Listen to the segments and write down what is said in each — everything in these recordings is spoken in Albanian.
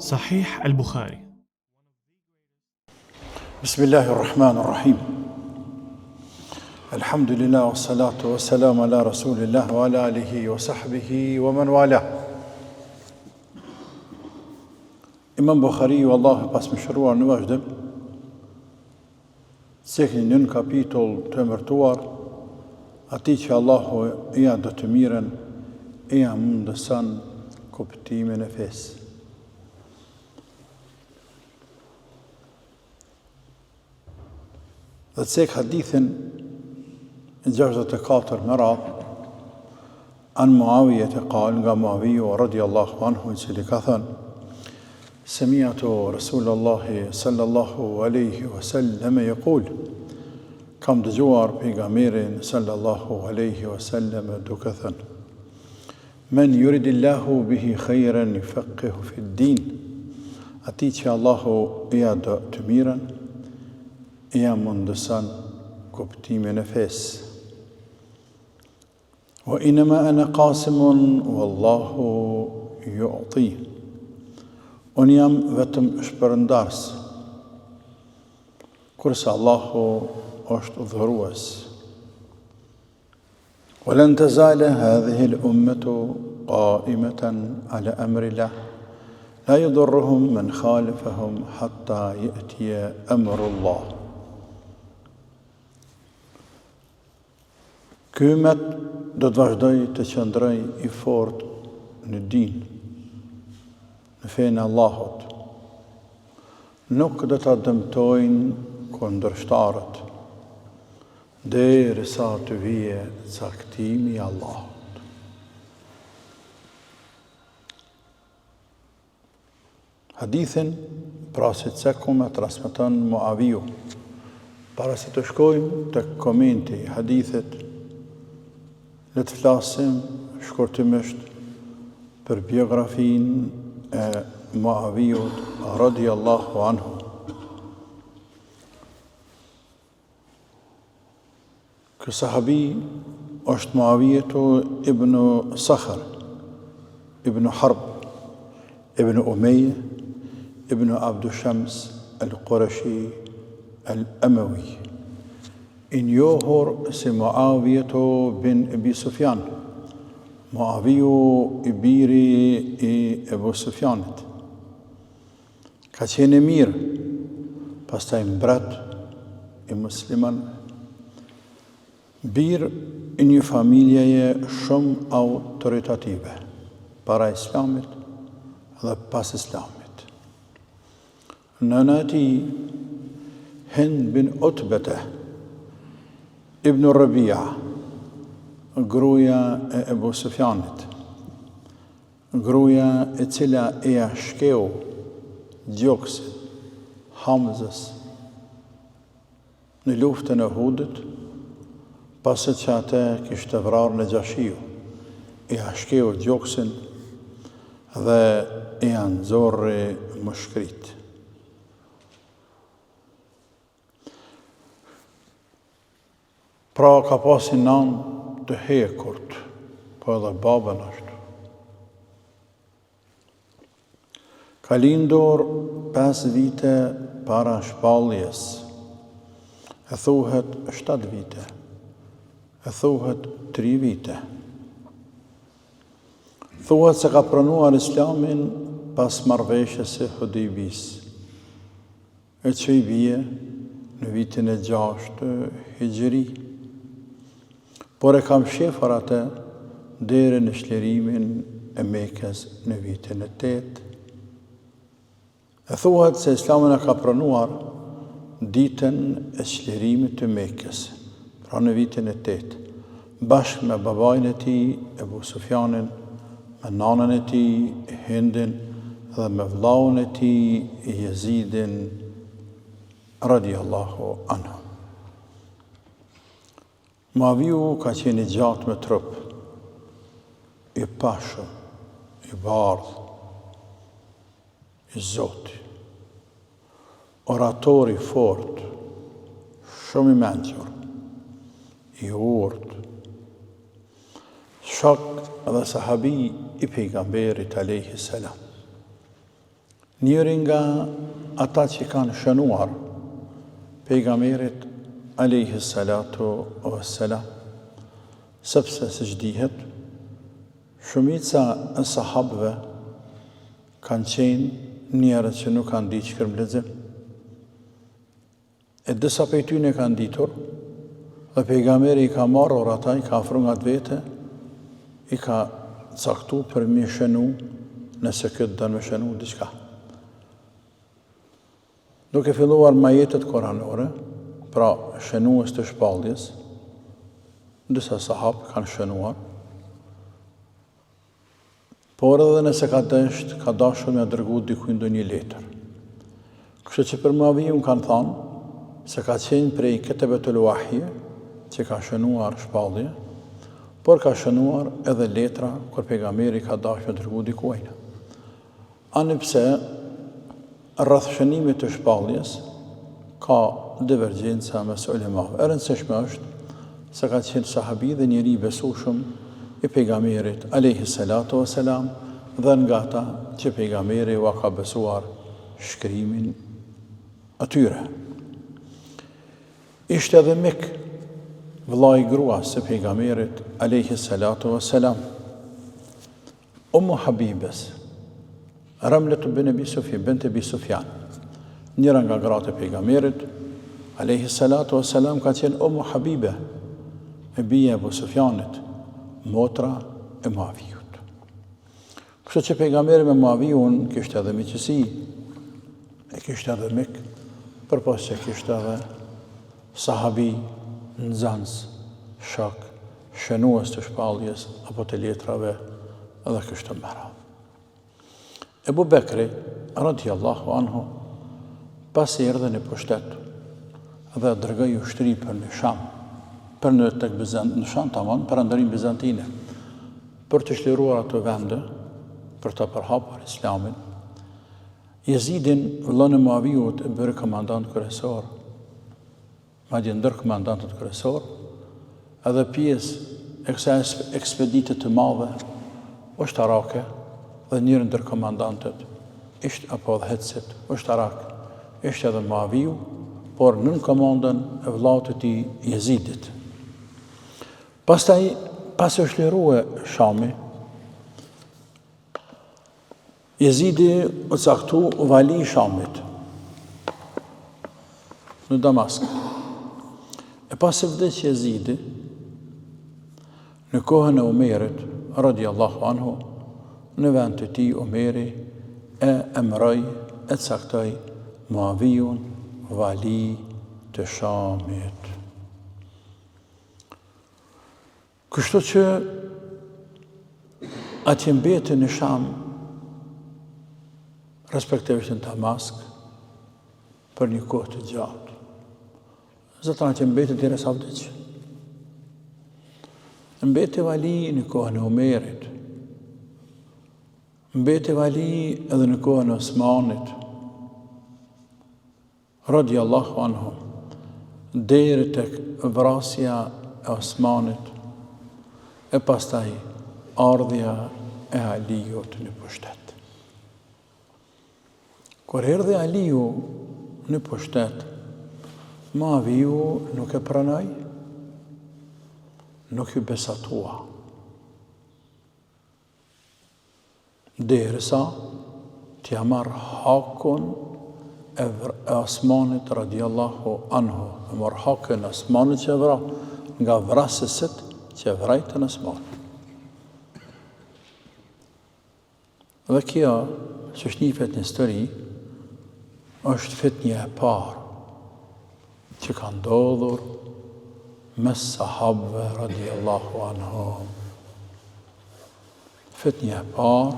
Sahih al-Bukhari. Bismillahirrahmanirrahim. Alhamdulillah wa salatu wa salam ala rasulillah wa ala alihi wa sahbihi wa man wala. Imam Bukhari, Allah pas mëshiruar në vazhdim, cikli në kapitull të emërtuar, ati që Allahu ja do të miren, ja mundësan kuptimin e fesë. Dhe cek hadithin 64 me radhë, an Muawijet e qal nga Muawiju radiallahu anhu, i cili ka thënë, Semiatu Rasulullahi sallallahu alaihi wasallam yaqul, kam dëgjuar pejgamberin sallallahu alaihi wasallam duke thënë, men yuridillahu bihi khayran yufaqihu fi ddin, ati që Allahu ja do të mirën, ja mundësan kuptimin e fesë. Wa inama ana qasimun wallahu yu'ti. Unë jam vetëm shpërndars, kurse Allahu është dhurues. Walan tazala hadhihi al-ummatu qa'imatan ala amri Allah, la yadurruhum man khalafahum hatta ya'tiya amru Allah. Ky ummet do të vazhdoj të qëndroj i fort në din, në fenë Allahut. Nuk do të dëmtojnë kundërshtarët, derisa të vije caktimi i Allahut. Hadithin pra si cekum e transmeton Muaviju. Para se të shkojmë të komenti i hadithit, le të flasim shkurtimisht për biografin e Muavijut radiallahu anhu. Ky sahabi është Muavijetu ibn Sakhr, ibn Harb, ibn Umayya, ibn Abdushams al-Qurashi al-Amawi, i njohur si Muavijetu bin Abi Sufjan, Muaviju i biri i Ebu Sufjanit. Ka qenë mirë, pastaj mbret i muslimanëve, bir i një familjeje shumë autoritative, para islamit dhe pas islamit. Nëna e tij, Hind bin Utbete, Ibn Rabia, gruaja e Ebu Sufjanit, gruaja e cila e shkeu gjoksin Hamzës në luftën e Uhudit, pasi që atë kishte vrarë Najašiu, e shkeu gjoksin dhe e nxorri mushkrit. Pra ka pasi nan të hekurt, po edhe babën ashtu. Ka lindur 5 vite para shpalljes, e thuhet 7 vite, e thuhet 3 vite. Thuhet se ka pranuar islamin pas marrëveshjes së Hudejbis, e që i bie në vitin e 6 Hijri. Por e kam shefar atë deri në shlirimin e Mekës në vitin e 8. E thuhet se Islamin e ka pranuar ditën e shlirimit të Mekës, pra në vitin e 8, bashkë me babajnë e tij Ebu Sufjanin, me nanën e tij Hindin dhe me vllaun e tij Jezidin radiallahu anhu. Muaviju ka qenë i gjatë me trup, i pashëm, i bardhë, i zoti, orator i fort, shumë i mençur, i urtë, shok dhe sahabi i pejgamberit alayhi salam. njëri nga ata që kanë shënuar pejgamberit alayhi salatu wassalam, sepse siç dihet, shumica e sahabëve kanë qenë njerëz që nuk kanë ditë shkrimlexim. E disa prej tyre kanë ditur, dhe pejgamberi i ka marrur ata, i ka afruar nga vete, i ka caktuar për me shënu, nëse këtë dënë me shënu diçka. Duke filluar me ajetet koranore, pra shënues të shpalljes, disa sahabë kanë shënuar, por edhe nëse ka dashur me dërgu dikujt ndonjë letër. Kështu që për Muaviun kanë thënë se ka qenë prej ketebetul wahyi, që ka shënuar shpallje, por ka shënuar edhe letra kur pejgamberi ka dashur me dërgu dikujt. Ani pse rreth shënimit të shpalljes ka divergjenca mes ulemave. E rëndësishme është se ka qenë sahabi dhe njeri i besueshëm i pejgamberit alayhi salatu wassalam, dhe nga ata që pejgamberi u ka besuar shkrimin atyre. Ishte edhe mik vëllai gruas së pejgamberit alayhi salatu wassalam, Habibes, Ramlet bin Abi Sufjan, njëra nga gratë e pejgamberit alayhi salatu wassalam ka qenë Habibe, e bija e Abu Sufjanit, motra e Muaviut. Kështu që pejgamberi me Muaviun kishte edhe miqësi, e kishte edhe mik, përpos që kishte edhe sahabi, nxënës, shok, shënues të shpalljes apo të letrave, edhe kështu me radhë. Ebu Bekri, radiallahu anhu, pasi erdhi në pushtet dhe dërgoi ushtri për në Sham, për në Sham tamam, për ndërim bizantine, për të çliruar ato vende, për të përhapur Islamin. Jezidin vëllai i Muaviut e bëri komandant kryesor, madje ndër komandantët kryesor, edhe pjesë e kësaj ekspedite të madhe ushtarake, dhe njërë ndër komandantët ishte apo dhe hetësit ushtarak, ishte edhe Muaviu, por nën komandën e vëllaut të tij Jezidit. Pastaj, pas u shlirue Shami, Jezidi u caktu vali i Shamit në Damask. E pas e vdeq Jezidi, në kohën e Umerit, radiallahu anhu, në vend të tij Umeri e emroi, e caktoi Muaviun vali të Shamit. Kështu që atje mbeti në Sham, respektivisht në Damask, për një kohë të gjatë. Zëta atje mbeti deri sa vdiq. Mbeti vali në kohën e Umerit, mbeti vali edhe në kohën e Osmanit, radiallahu anhu, deri tek vrasja e Osmanit, e pastaj ardhja e Aliut në pushtet. Kur erdhi Aliu në pushtet, Muaviu nuk e pranoi, nuk i besatua. Derisa t'ja marrë hakun e Osmanit radiallahu anhu, e marrë hakun e Osmanit që vra, nga vrasësit që vrajtën Osmanit. Dhe kjo, që shnifet në histori, është fitnja e parë që ka ndodhur mes sahabëve radiallahu anhum. Fitnja e parë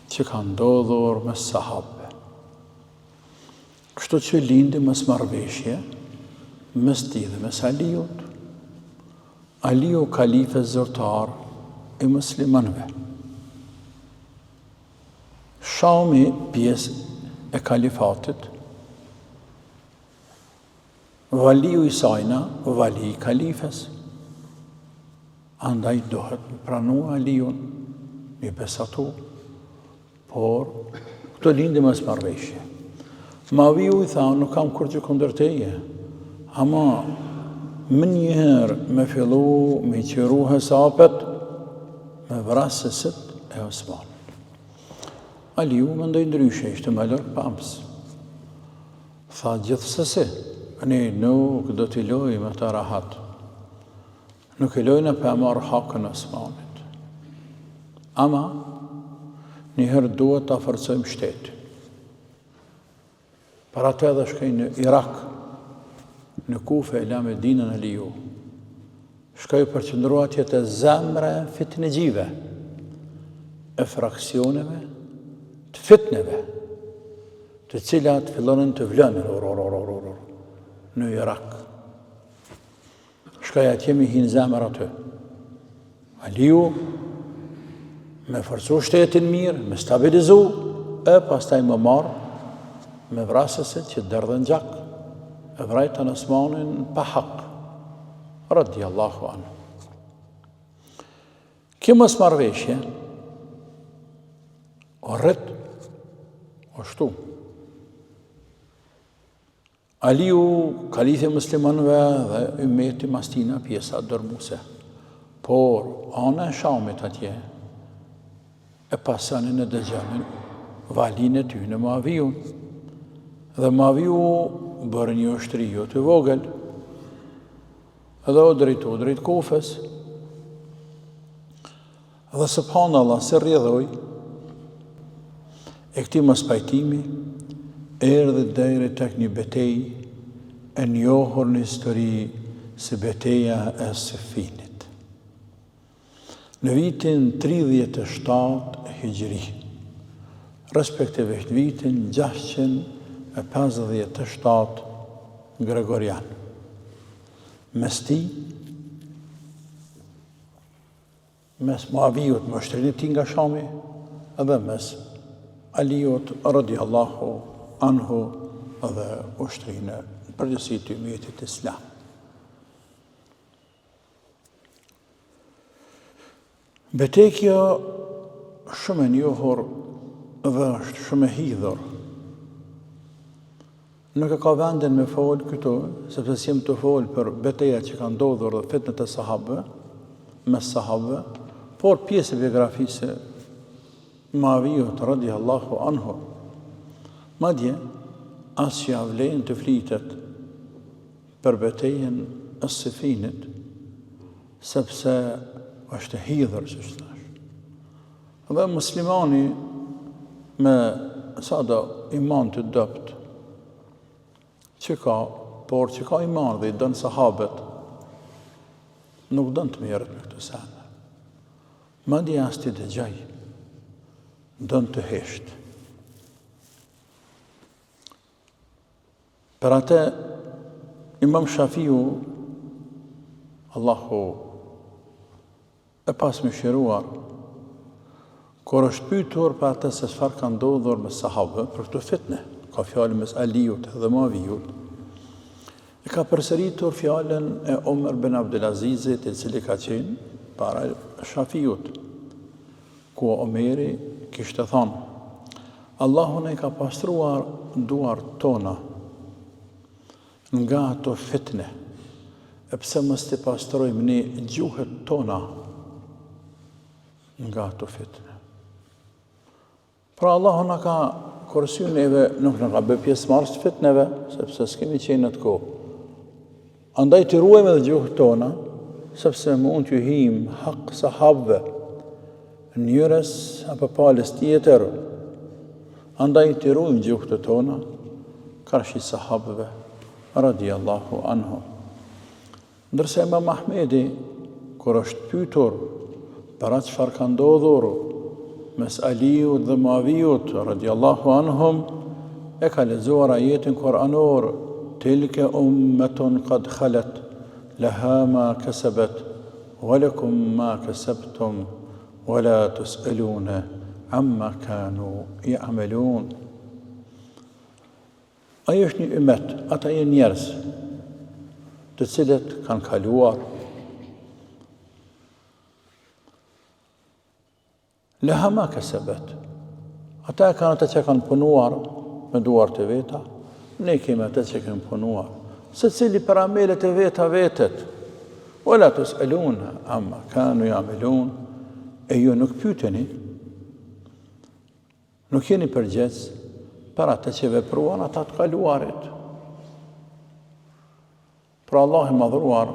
që ka ndodhur mes sahabëve. Kështu që lindi mes marrëveshje mes tij dhe mes Aliut. Aliu kalife zyrtar i muslimanëve. Shami pjesë e kalifatit, valiu i sajna, vali i kalifes. Andaj dohet me pranu Aliun, me besatu, por Këto lindi mos marrëveshje. Muaviu I tha, nuk kam kur që kundër teje, ama më njëherë me fillu me qiru hesapet me vrasësit e Osmanit. Aliu mendoj ndryshe, ishte më lërë pamës. Tha gjithsesi, ne nuk do t'i lojë me ta rahat. Nuk I lojnë për e marrë hakën e Osmanit. Ama, njëherë duhet ta forcojmë shtetin. Para të edhe shkej në Irak, në Kufe e la Medinën Aliu. Shkoj përqëndrua atje të zemre fitnegjive, e fraksioneve, të fitneve, të cilat fillonin të vlënë në Irak. Shkoj atje mi hinë zemër aty. Aliu me forcu shtetin mirë, me stabilizu, e pastaj më marë me vrasësit që derdhen gjak, e vrajtën Osmanin pa hak, radiallahu anhu. Kjo mos marrëveshje, o rrit, o shtu. Aliu, kalifi muslimanëve dhe ummeti mastina pjesa dërmuse. Por, ana e Shamit atje, e pasanin e dëgjanin valin e ty në Muaviun. Dhe Muaviu bërë një ushtri jo të vogël, edhe o drejt Kufës. Dhe subhanallah, se rrjedhoj, e këti mos pajtimi, erdhi deri tek një betej e njohur në histori si beteja e Siffinit. Në vitin 37 Hijri, respektivisht vitin 657 Gregorian. Mes ti, mes Muaviut, më shtrini ti nga Shami, edhe mes Aliut, radiallahu anhu, edhe ushtrinë përgjësi të umjetit islam. Betejja shumë e njohur dhe është shumë e hidhur. Nuk e ka vendin me folë këtu, sepse si jem të folë për betejat që kanë ndodhur dhe fitnet e sahabëve, mes sahabëve, por pjesë e biografisë Muaviut radiallahu anhu. Madje, as që avlen të flitet për betejën e Siffinit, sepse është hidhur, që shtash. Dhe muslimani me sada iman të dopt, që ka, por që ka iman dhe I dënë sahabet, nuk dënë të mirët me këtë sene. Madje as të dëgjaj, dënë të hesht. Për atë, Imam Shafiu, Allahu e pas më shiruar, kur është pyetur për atë se çfarë ka ndodhur me sahabët për këtë fitne, ka fjalën mes Aliut dhe Muaviut, e ka përsëritur fjalën e Omer bin Abdulazizit, I cili ka qenë para Shafiut, ku Omeri kishte thënë: Allahu ne ka pastruar duart tona nga ato fitne, e pse mos të pastrojmë ne gjuhët tona nga ato fitne. Pra Allahu na ka kursy neve, nuk na ka bërë pjesëmarrës të fitneve, sepse s'kemi qenë në të kohë. Andaj të ruajmë edhe gjuhët tona, sepse mund t'ju him hak sahabëve, njërës apo palës tjetër. Andaj të ruajmë gjuhët tona, karshi sahabëve, radiallahu anhu. Ndërsa Imam Ahmedi, kur është pyetur për atë çfarë ka ndodhur mes Aliut dhe Muaviut, radiallahu anhum, e ka lexuar ajetin kuranor: Tilke ummetun qad khalat, laha ma kasabat, wa lakum ma kasabtum, wa la tus'aluna amma kanu ya'malun. Ajo është një ummet, ata janë njerëz të cilët kanë kaluar. Laha ma kasabat. Ata kanë atë që kanë punuar me duart e veta, ne kemi atë që kemi punuar. Se cili për amelet e veta vetet. Wala tus'aluna amma kanu ya'malun. E ju nuk pyeteni, nuk jeni përgjegjës për atë që vepruan ata të kaluarit. Pra Allah i madhruar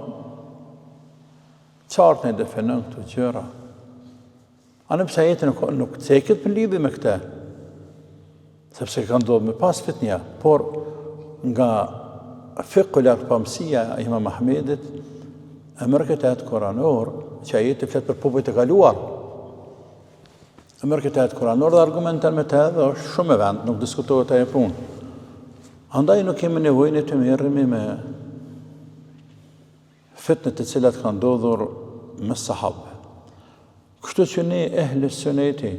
qartë në definon këto gjëra. A në pësa jetë nuk cekit për lidhje me këte, sepse ka ndodhë me pas fitnja, por nga fiqhu pamësia e Imam Ahmedit, e mërë këtë ajetë koranor, që ajeti fletë për popujt e kaluar. E mërë këtë ajetë koranor dhe argumenten me të edhe është shumë e vend, nuk diskutohet aje punë. Andaj nuk kemi nevojnë të merremi me fitnet e cilat kanë ndodhur me sahabë. Kështu që ne ehli suneti,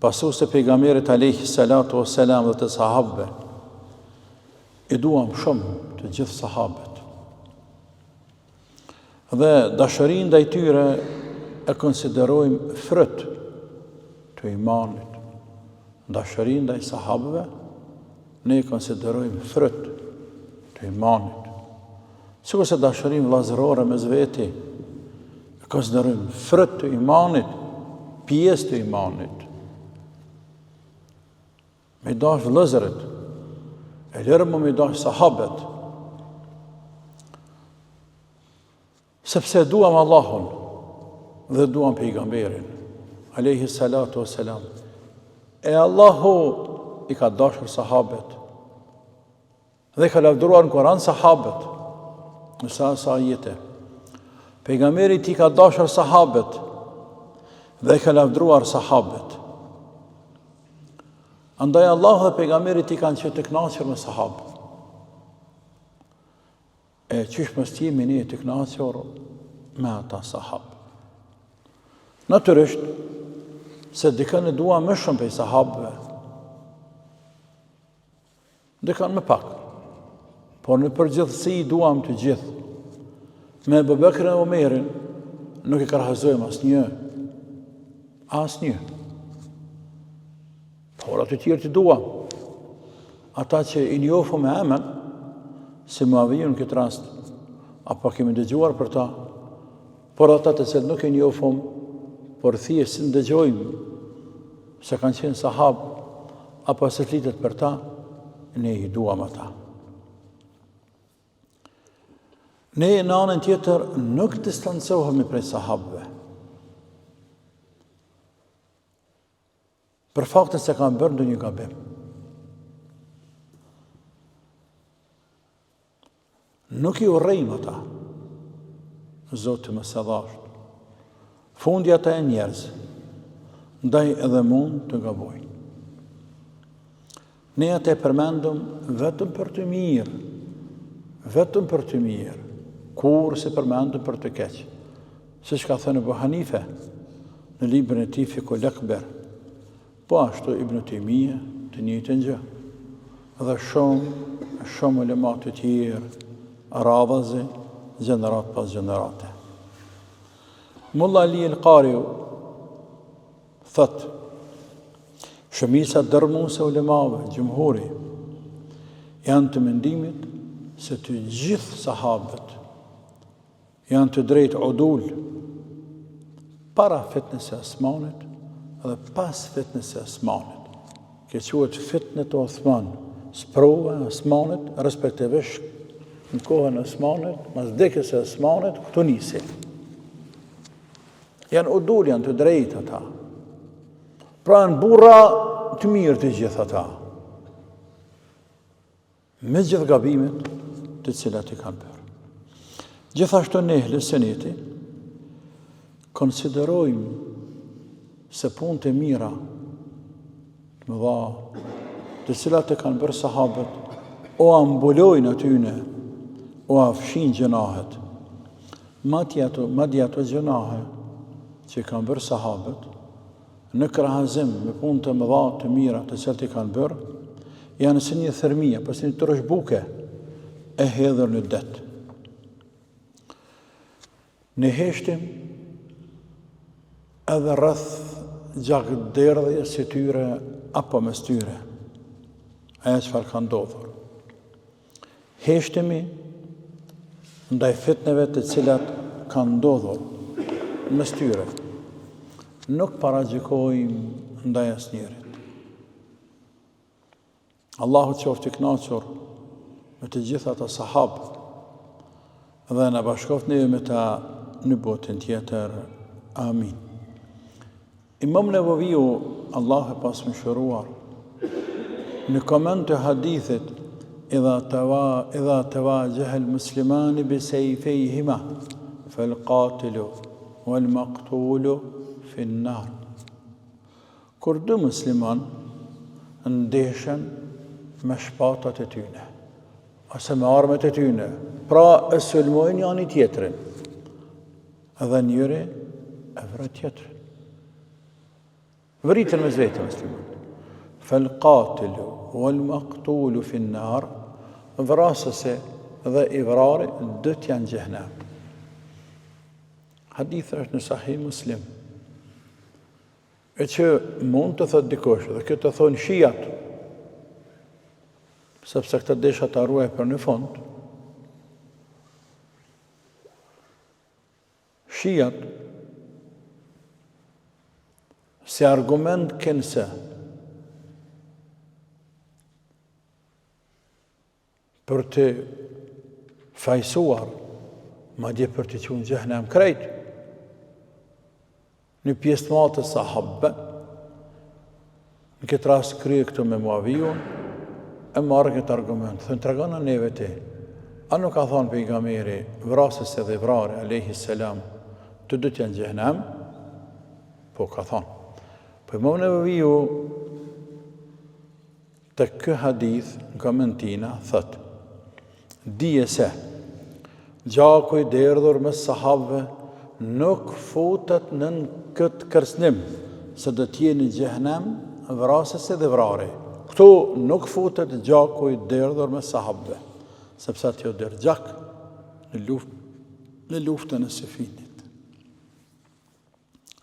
pasues të pejgamberit alayhi salatu wassalam dhe të sahabëve, i duam shumë të gjithë sahabët. Dhe dashurinë ndaj tyre e konsiderojmë fryt të imanit. Dashurinë ndaj sahabëve ne e konsiderojmë fryt të imanit. Sikurse dashurinë vllazërore mes veti e konsiderojmë fryt të imanit, pjesë të imanit. Me dash vëllezërit, e lërëm me dash sahabët, sepse duam Allahun dhe duam pejgamberin, alayhi salatu wassalam. E Allahu i ka dashur sahabët dhe ka lavdëruar në Kur'an sahabët në sa ajete. Pejgamberi ti ka dashur sahabët dhe ka lavdëruar sahabët. Andaj Allah dhe pejgamberi ti kanë qenë të kënaqur me sahabët. E qysh mos jemi ne të kënaqur me ata sahabë. Natyrisht, se dikën e dua më shumë prej sahabëve, dikën më pak, por në përgjithësi duam të gjithë. Me Abu Bekrin e Omerin nuk i krahasojmë asnjë. Por atë tjerë të duam. Ata që i njohëm me emër, si Muavijun në këtë rast, apo kemi dëgjuar për ta, por ata të cilët nuk i njohëm, por thjesht ndëgjojmë se kanë qenë sahabë, apo se flitet për ta, ne i duam ata. Ne në anën tjetër nuk distancohemi prej sahabëve. Për faktin se kanë bërë ndonjë gabim. Nuk i urrejmë ata. Zoti më së dashur. Fundi ata e njerëz, ndaj edhe mund të gabojnë. Ne ata e përmendëm vetëm për të mirë, kur se përmendëm për të keq. Siç ka thënë Abu Hanife në librin e tij Fiqhul Akbar, po ashtu Ibn Taymija të njëjtën gjë. Dhe shumë ulema të tjerë, radhazi, gjenerat pas gjenerate. Mulla Ali el-Qariu thot, shumica dërmuese ulemave, gjumhuri, janë të mendimit se të gjithë sahabët janë të drejtë udul para fitnës së Osmanit dhe pas fitnës së Osmanit. Kjo quhet fitnet e Osman, sprova e Osmanit, respektivisht në kohën e Osmanit, mas vdekjes së Osmanit, këtu nisi. Janë udul, janë të drejtë ata. Pra në burra të mirë të gjithë ata. Me gjithë gabimet të cilat i kanë bërë. Gjithashtu ne ehli suneti konsiderojmë se punët e mira të mëdha të cilat e kanë bërë sahabët o ambulojnë atyne o afshin gjenahet. Madje ato gjenahe që kanë bërë sahabët në krahazim me punët e mëdha të mira të cilat i kanë bërë, janë si një thërmia, pas një troshbuke e hedhur në det. Ne heshtim edhe rreth gjakderdhje si tyre apo mes tyre. Aja çfarë ka ndodhur. Heshtemi ndaj fitneve të cilat kanë ndodhur mes tyre. Nuk paragjykojmë ndaj asnjërit. Allahu qoftë i kënaqur me të gjithë ata sahabë dhe na bashkoft neve me ta në botën tjetër. Amin. Imam Nevaviu, Allah e pas mëshiruar, në koment të hadithit idha tawajaha al-muslimani bi sayfayhima fal-qatilu wal-maqtulu fi an-nar. Kur dy musliman ndeshen me shpatat e tyne ose me armët e tyne, pra e sulmojnë janë i tjetrin, edhe njëri e vret tjetrin. Vritën me zvete musliman. Fal-qatilu wal-maqtulu fi an-nar, vrasësi dhe i vrari dët janë xhehenem. Hadith është në Sahih Muslim. E që mund të thot dikush, dhe këtë të thonë shijat, sepse këtë desha të arruaj për në fond. Shijat, si argument kënëse, për të fajsuar, ma dje për të qunë xhehenem krejt, në pjesë të madhe të sahabëve, në këtë rast krye këtu me Muaviun, e marrë këtë argument, thënë tregona neve ti, a nuk ka thonë pejgamberi, vrasës edhe vrari, alayhi salam, të dy janë xhehenem? Po ka thonë. Po Imam Nevaviu të ky hadith në komentina thot: dije se gjaku i derdhur mes sahabëve nuk futet në këtë kërcënim se do të jeni në xhehenem vrasësi dhe vrari. Këtu nuk futet gjaku i derdhur me sahabëve, sepse atë der gjak në luftën e Sifinit.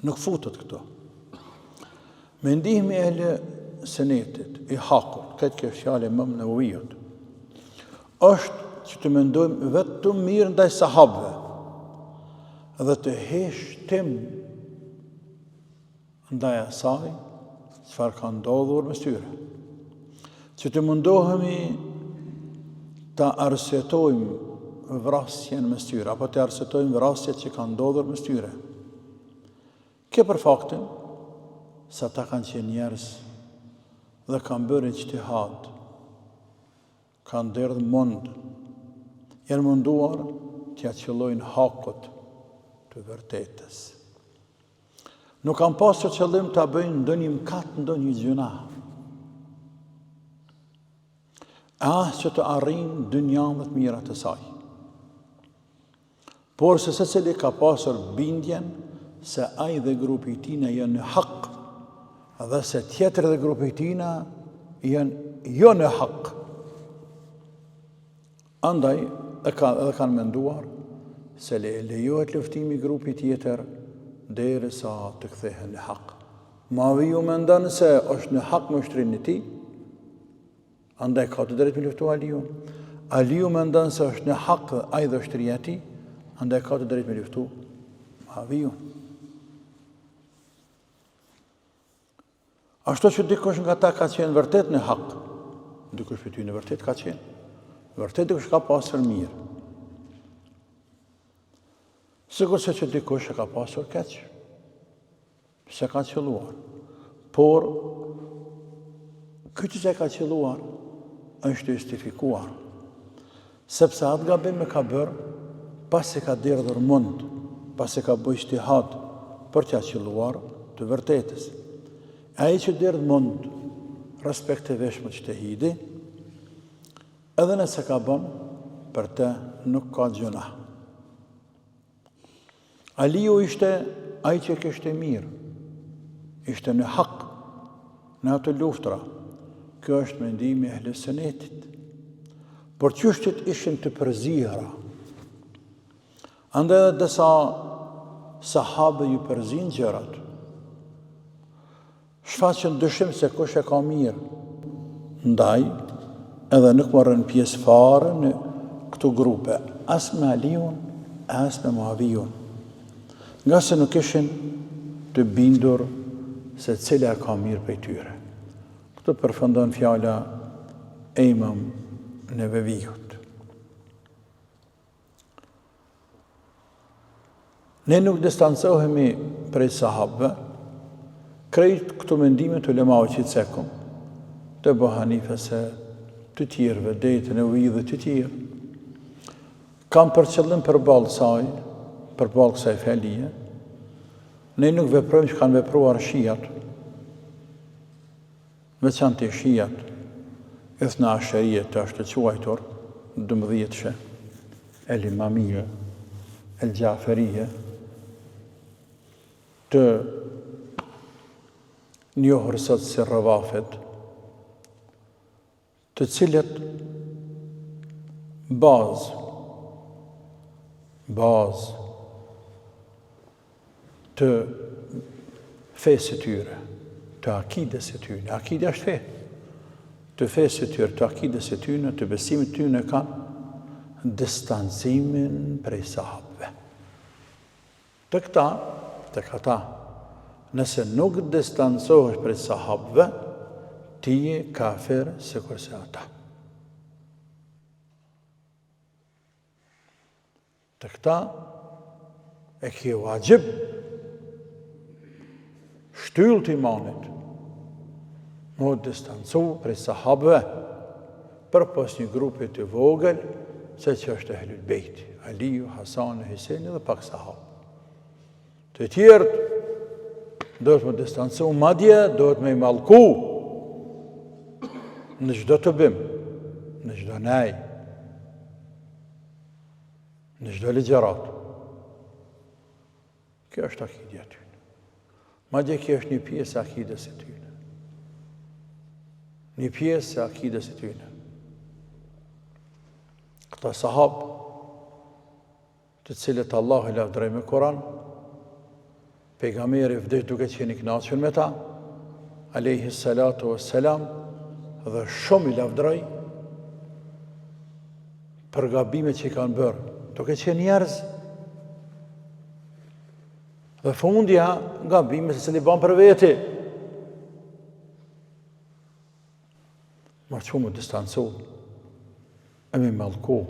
Nuk futet këtu. Me ndihmë e ehle senetit, i hakut, këtë kjo fjale Imam Nevaviut, është që të mendojmë vetëm mirë ndaj sahabëve dhe të heshtim ndaj asaj çfarë ka ndodhur mes tyre. Që të mundohemi të arsyetojmë vrasjen mes tyre, apo të arsyetojmë vrasjet që kanë ndodhur mes tyre. Kjo për faktin se ata kanë qenë njerëz dhe kanë bërë ijtihad, kanë derdhë mund, janë munduar t'ja qëllojnë hakut të vërtetës. Nuk kanë pasur qëllim ta bëjnë ndonjë mkat, ndonjë gjuna. Që të arrijnë dynjan dhe të mirat e saj. Por se secili ka pasur bindjen se ai dhe grupi i tij janë në hak, dhe se tjetër dhe grupi i tij janë jo në hak. Andaj edhe kanë menduar se lejohet luftimi grupi tjetër derisa të kthehen në hak. Muaviu mendon se është në hak mështrinë e tij, andaj ka të drejtë me luftu Aliun. Aliu mendon se është në hak ai dhe ushtria e tij, andaj ka të drejtë me luftu Muaviun. Ashtu që dikush nga ta ka qenë vërtet në hak, dikush për ty në vërtet ka qenë, vërtet dikush ka pasur mirë. Sigur se që dikush e ka pasur keq, se ka qëlluar. Por, këtë që e ka qëlluar, është justifikuar, sepse atë gabim e ka bërë, pas e ka derdhur mund, pas e ka bëjë ijtihad për t'ja qëlluar të vërtetës. Ai që derdh mund, respektivesh më ijtihadi, edhe nëse ka bën, për të nuk ka gjuna. Aliu ishte ai që kishte mirë, ishte në hak, në atë luftra. Kjo është mendimi i ehli sunetit. Por çështjet ishin të përzihura. Andaj disa sahabë ju përzin gjërat. shfaqen dyshim se kush e ka mirë. Ndaj, edhe nuk marrën pjesë fare në këto grupe, as me Aliun, as me Muavijun, nga se nuk ishin të bindur se cila e ka mirë prej tyre. Këtë përfundon fjala e Imam Nevevijut. Ne nuk distancohemi prej sahabëve, krejt këto mendime të ulemave që cekëm, të Ebu Hanifes, të tjerëve, deri te Nevevi dhe të tjerë, kam për qëllim përballë kësaj fjalie, ne nuk veprojmë që kanë vepruar shijat, veçantë shijat, Ithna Asherije të është të quajtur, 12 El Imamije, El Gjaferije, të njohur sot si Rawafid, të cilët bazë të fesë të tyre, të akides e tyre, akide është fe, të fesë të tyre, të akides e tyre, të besimit të tyre kanë distancimin prej sahabëve. Të këta, nëse nuk distancohesh prej sahabëve, ti je kafir sikur se ata. Të këta e ke wajib shtyllë të imanit më distancu prej sahabëve përpos një grupi të vogël se që është Ehlul Bejt, Aliu, Hasan, Huseni dhe pak sahabë. Të tjerët do të më distancu, madje do të më i mallku në çdo të bim, në çdo nej, në çdo ligjërat. Kjo është akidja e tyre. Madje kjo është një pjesë e akides së tyre. Një pjesë e akides së tyre. Këta sahabë, të cilët Allahu i lavdëroi me Kur'an, pejgamberi vdesh duke qenë i kënaqur me ta, alayhi salatu wassalam, dhe shumë i lavdëroi për gabimet që i kanë bërë, duke qenë njerëz. Dhe fundja gabimet se i bën për veti. Ma që më distancu, e me mallku,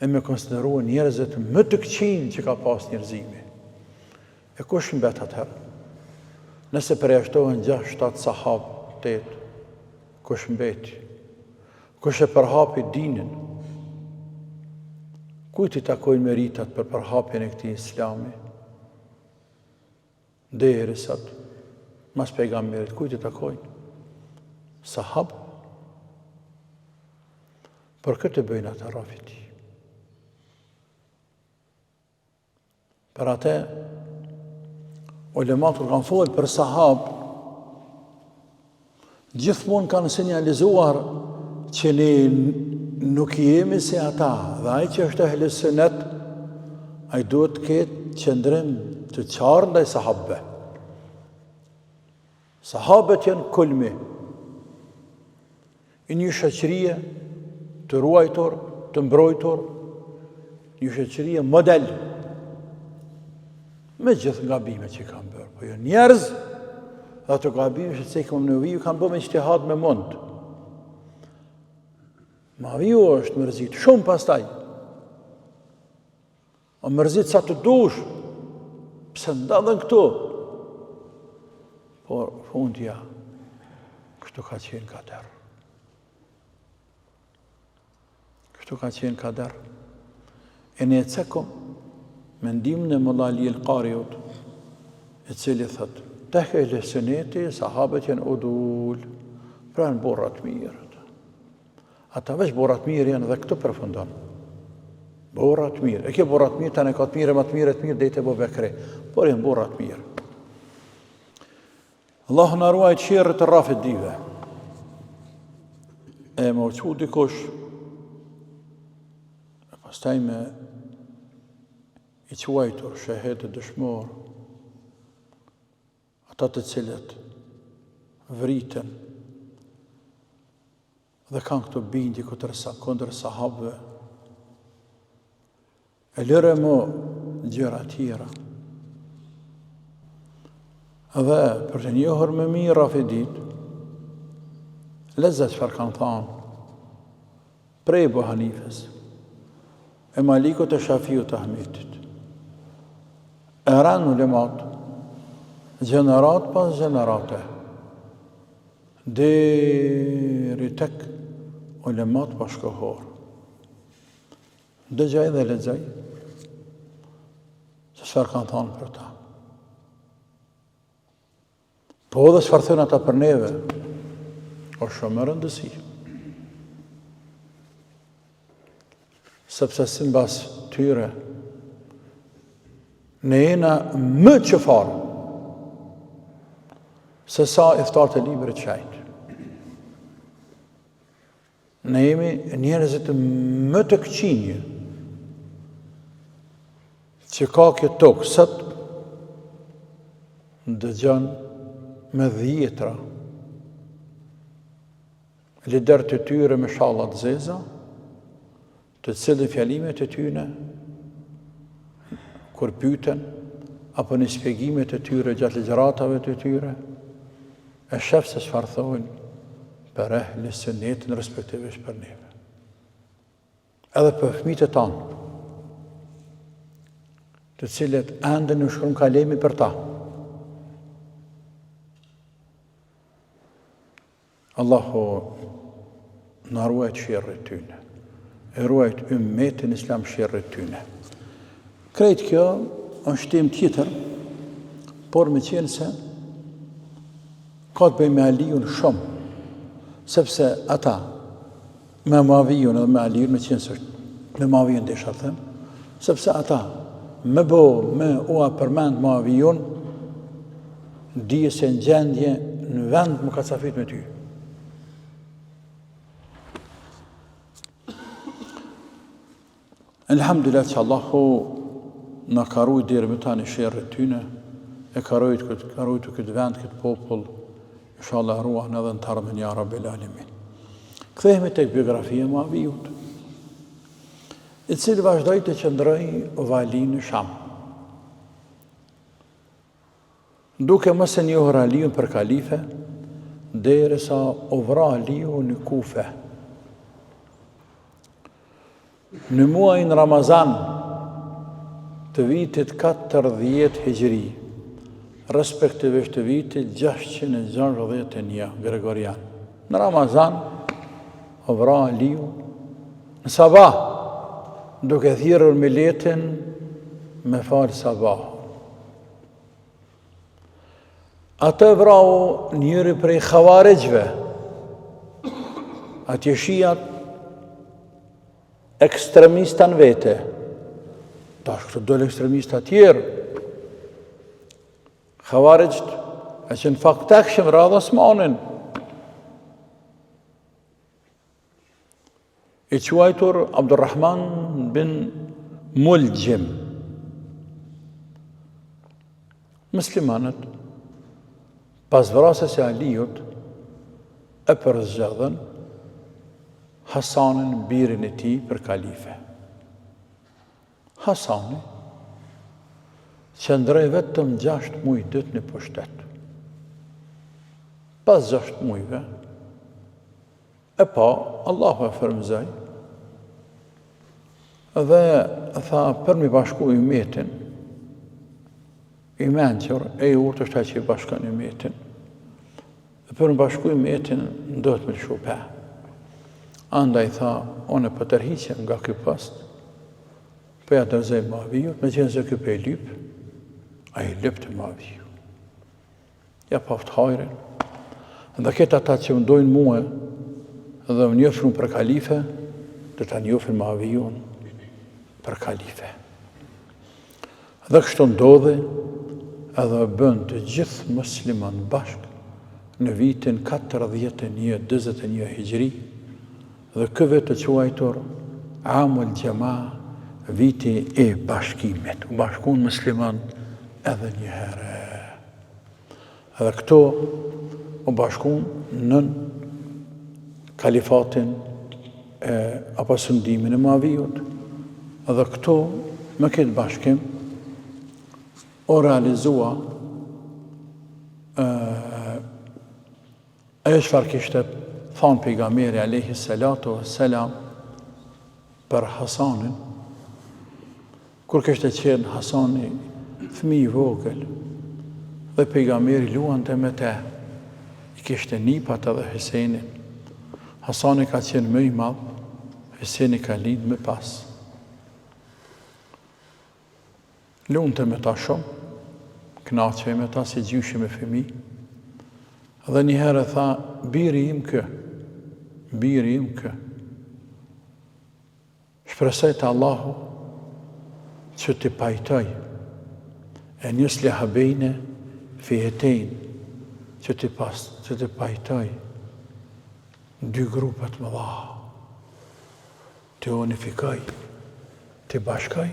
e me konsideru njerëzit më të këqin që ka pas njerëzimi. E kush mbet atëherë? Nëse përjashtohen 6-7 sahabë, 8, kush mbeti? Kush e përhapi dinin? Kujt i takojnë meritat për përhapjen e këtij islami? Derisa mas pejgamberit, kujt i takojnë? Sahabë. Për këtë bëjnë ata rafiti. Për atë, ulemat kur kanë folë për sahabë, gjithmonë kanë sinjalizuar që ne nuk jemi si ata, dhe ai që është ehli sunet, ai duhet të ketë qëndrim të qartë ndaj sahabëve. Sahabët janë kulmi i një shoqërie të ruajtur, të mbrojtur, një shoqërie model, me gjithë gabimet që kanë bërë. Po janë njerëz, dhe ato gabime që se Imam Neveviu kanë bërë me ijtihad me mund. Muaviu është mërzit shumë pastaj. O mërzit sa të dush, pse ndodhen këtu. Por fundja, kështu ka qenë kader. Kështu ka qenë kader. E ne cekom mendimin e Molla Ali el-Qariut, i cili thot, tek ehli suneti, sahabët janë udul, pra në burrat mirë. Ata veç burrat mirë janë dhe këtë përfundon. Burrat mirë. E ke burrat mirë, tani ka të mirë, më të mirë, dejtë Ebu Bekri. Por janë burrat mirë. Allahu na ruaj qerrët të Rafidive. E më uqu dikush, e pastaj me i quajtur shahid të dëshmor, ata të cilët vritën dhe kanë këto bindje kundër sahabëve, e lëre më gjëra tjera. Dhe për të njohur më mirë Rafidit, lezet çfarë kanë thënë prej Ebu Hanifes, e Malikut e Shafiut e Ahmetit. E ranë ulemat, gjenerat pas gjenerate, deri tek ulemat bashkëkohor. Dëgjaj dhe lexoj se çfarë kanë thënë për ta. Po dhe çfarë thënë ata për neve, o shumë e rëndësi. Sepse si mbas tyre, ne jena më qëfarë se sa iftar të librit qajtë. Ne jemi njerëzit më të këqinjë që ka kjo tokë sot dëgjon me dhjetra lider të tyre me shallat zeza, të cilë fjalimet e tyne, kur pyeten, apo në shpjegimet e tyre gjatë ligjëratave të tyre, e shef se çfarë thonë për ehli sunetin respektivisht për neve. Edhe për fëmijët e tanë, të cilët ende në shkruan kalemi për ta. Allahu na ruajt sherrit tyne, e ruajt ummetin islam sherrit tyne. Krejt kjo është temë tjetër, por me qenë se ka të bëjë me Aliun shumë, sepse ata me Muavijun edhe me Aliun, me qenë se me Muavijun desha të them, sepse ata me ua përmend Muavijun, dije se në gjendje në vend më ka cafit me ty. Elhamdulillah që Allahu në ka rujt deri më tani sherrit tyne, e ka rujt këtë vend, këtë popull, inshallah ruan edhe në të ardhmen ja Rabbil Alamin. Kthehemi tek biografia e Muavijut, i cili vazhdoi të qëndrojë vali në Sham. Duke mos e njohur Aliun për kalife, derisa u vra Aliu në Kufe. Në muajin Ramazan të vitit 40 Hijri, respektivisht të vitit 661 Gregorian. Në Ramazan, u vra Aliu në sabah, duke thirrur miletin me fal sabah. Atë vrau njëri prej Khawarijve, atje shijat ekstremistan vete, tash këtë dole ekstremista tjerë, Khawarijt, e që në fakt tekshëm radhë Osmanin, i quajtur Abdurrahman bin Muljim. Muslimanët, pas vrasjes e Aliut, e përzgjedhën Hasanin, birin e tij, për kalife. Hasani qëndroi vetëm 6 muaj dytë në pushtet. Pas 6 muajve, e pa, Allahu e frymëzoi dhe tha për mi bashku ummetin, i menqër e i urtë është që i bashkan ummetin, dhe për mi bashku ummetin ndodhet me shubhe. Andaj tha, unë për tërhiqem nga ky post, për ja dërzoj Muavijut, me qenë se ky për e lyp, a i lyp të Muaviju. Ja paft hajrin, dhe këtë ata që më dojnë mua, dhe më njofën për kalife, dhe ta njofën Muavijun për kalife. Dhe kështu ndodhi, edhe bënd të gjithë musliman bashk, në vitin 41-21 Hijri, dhe këve të quajtur Amul Gjema, viti e bashkimit. U bashkun musliman edhe një herë. Edhe këto u bashkuan në kalifatin apo sundimin e Muavijut. Edhe këto me këtë bashkim o realizua ajo çfarë kishte thonë pejgamberi alayhi salatu wassalam për Hasanin, kur kishte qenë Hasani fëmijë i vogël dhe pejgamberi luante me te, i kishte nipat edhe Huseinin. Hasani ka qenë më i madh, Huseini ka lind më pas. Lunte me ta shumë, kënaqej me ta si gjyshi me fëmijë. Dhe një herë tha, biri im kë. Shpresoj te Allahu që t'i pajtoj e yusliha bejne fi'atayn, që t'i pajtoj dy grupet më dha, t'i unifikoj, t'i bashkoj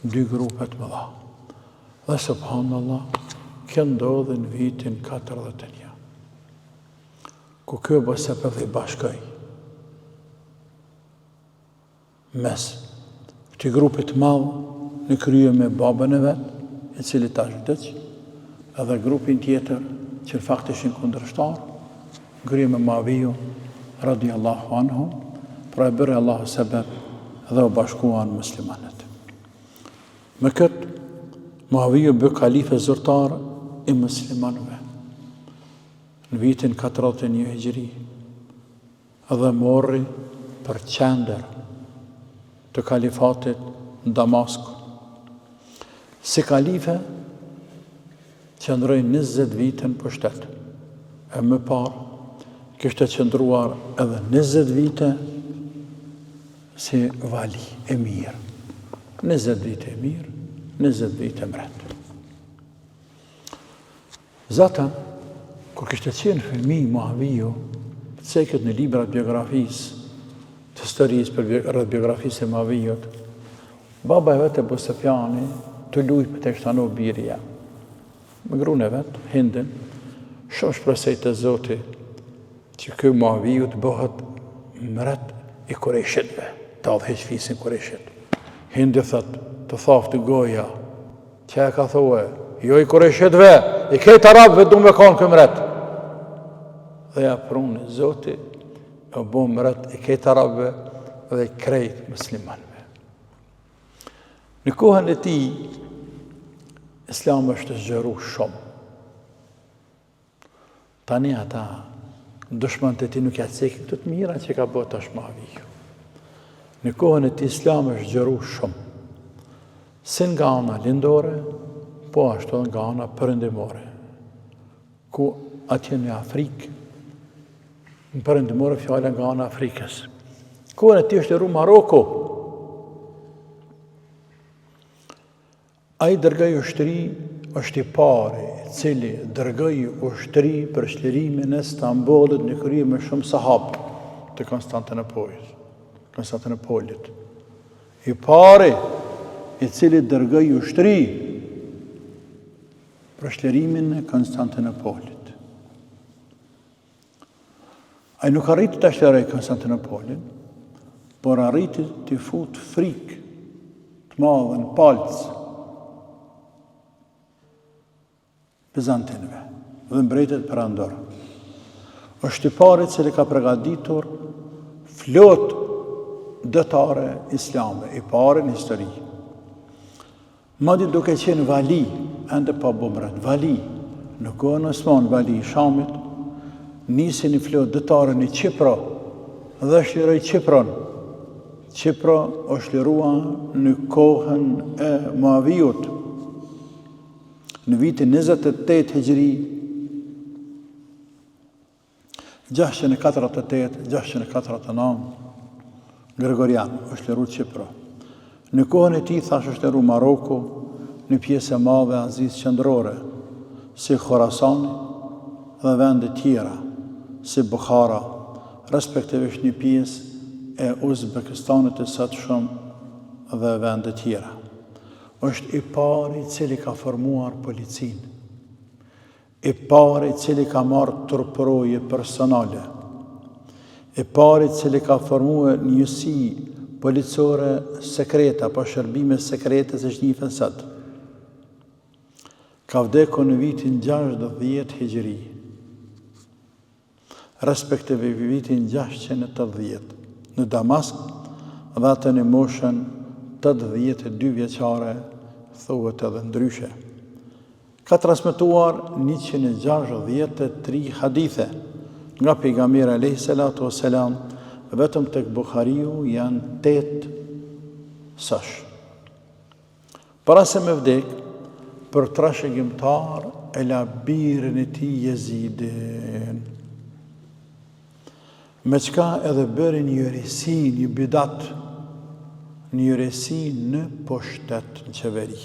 dy grupet më dha. Dhe subhanallah, kjo ndodhi në vitin 41, ku kjo bëse për dhe i bashkoj mes këti grupit madhë në krye me babën e vetë, i cili tash vdeq, edhe grupin tjetër që në fakt ishin kundërshtar, krye me Muaviju radiallahu anhu, pra e bërë Allahu sebeb dhe u bashkuan muslimanët. Me këtë, Muaviju bë kalife zyrtar i muslimanëve në vitin 41 Hijri, edhe morri për qendër të kalifatit në Damask. Si kalife qëndroi 20 vite në pushtet, e më parë kishte qëndruar edhe 20 vite si vali e mirë. 20 vite e mirë, 20 vite mret. Zatën, kur kishte qenë fëmijë Muaviju, cekët në librat biografisë, të historisë për rreth biografisë e Muavijut, baba e vetë Ebu Sufjani të lujt për të shtanu birja. Me gruën e vetë, Hindin, shumë shpresej të Zoti që ky Muaviju të bëhet mret i Kurejshitëve, të adheq fisin Kurejshit. Hindi thot, të thaftë goja, që e ka thue, jo i Kurejshitëve, i këtë arabëve du me kanë këmret. Dhe ja prunë Zoti, e bu mret i këtë arabëve dhe i krejt muslimanëve. Në kohën e tij, Islami është zgjeru shumë. Tani ata, dushmanët e tij nuk ja cekin këto të mira që ka bërë tash Muaviju. Në kohën e tij, Islami është zgjeru shumë. Si nga ana lindore, po ashtu nga ana perëndimore. Ku atje në Afrikë, në perëndimore fjala nga ana Afrikës. Kohën e tij është liru Maroko. Ai dërgoi ushtri, është i pari, i cili dërgoi ushtri për shlirimin e Stambollit në krye me shumë sahabë të Konstantinopolit. I pari, i cili dërgoi ushtri për shlirimin e Konstantinopolit. Ai nuk arriti të shliroj Konstantinopolin, por arriti të fut frikë të madhe në palcë Bizantinëve dhe mbretët perandor. Është i pari i cili ka përgatitur flotë dëtare islame, i pari në histori. Madje duke qenë vali, ende pa bumret, vali, në kohën Osman, vali i Shamit, nisi një flotë dëtare në Qipro dhe shliroi Qipron. Qipro është lirua në kohën e Muavijut, në vitin 28 Hijri, 648, 649, Gregorian, është liru Qipro. Në kohën e tij, thash, është liru Maroko, në pjesë e madhe Azisë qendrore, si Khorasani dhe vende tjera, si Bukhara, respektivisht një pjesë e Uzbekistanit të sotshëm dhe vende tjera. Është i pari i cili ka formuar policinë. i pari cili ka marrë turpëroje personale, i pari cili ka formuar njësi policore sekreta, pa shërbime sekrete se shnifën sot. Ka vdekur në vitin 60 Hijri, respektive vitin 680, në Damask, dhe atë në moshën 82 vjeçare, thuhet edhe ndryshe. Ka transmetuar 163 hadithe nga pejgamberi alayhi salatu wassalam, vetëm tek Buhariu janë 8 sash. Para se me vdek, për trashëgimtar e la birën e tij Jezidin, me qka edhe bëri një heresi, një bidat, një heresi në pushtet, në qeveri,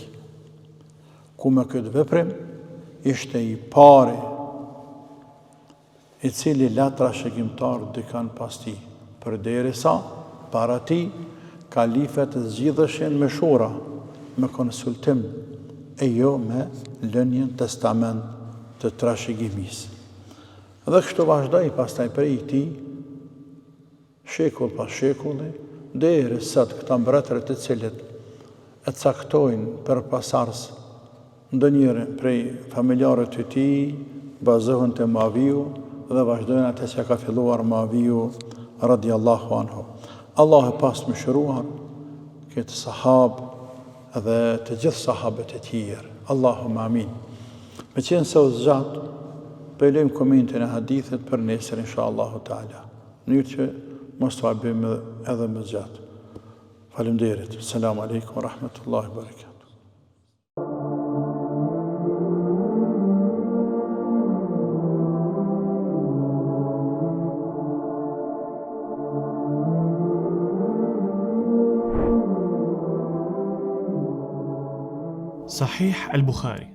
ku me këtë veprim ishte i pari i cili la trashëgimtar dikan pas ti, përderisa para ti kalifet zgjidheshin me shura, me konsultim, e jo me lënjen testament të trashëgimisë. Dhe kështu vazhdoi pastaj prej ti, shekull pas shekulli, deri sot këta mbretërit të cilët e caktojnë për pasars ndonjëri prej familjarët të tij, bazohen te Muaviu dhe vazhdojnë atë që ka filluar Muaviu radiallahu anhu. Allah e pas më shëruar këtë sahabë dhe të gjithë sahabët e tjerë. Allahumma amin. Me qenë se u zgjat, pëllojmë komentin e hadithit për nesër inshallahu taala. Në mënyrë që mos të bëjmë edhe më gjatë. Faleminderit. Selamu alaikum wa rahmatullahi wa barakatuh. صحيح البخاري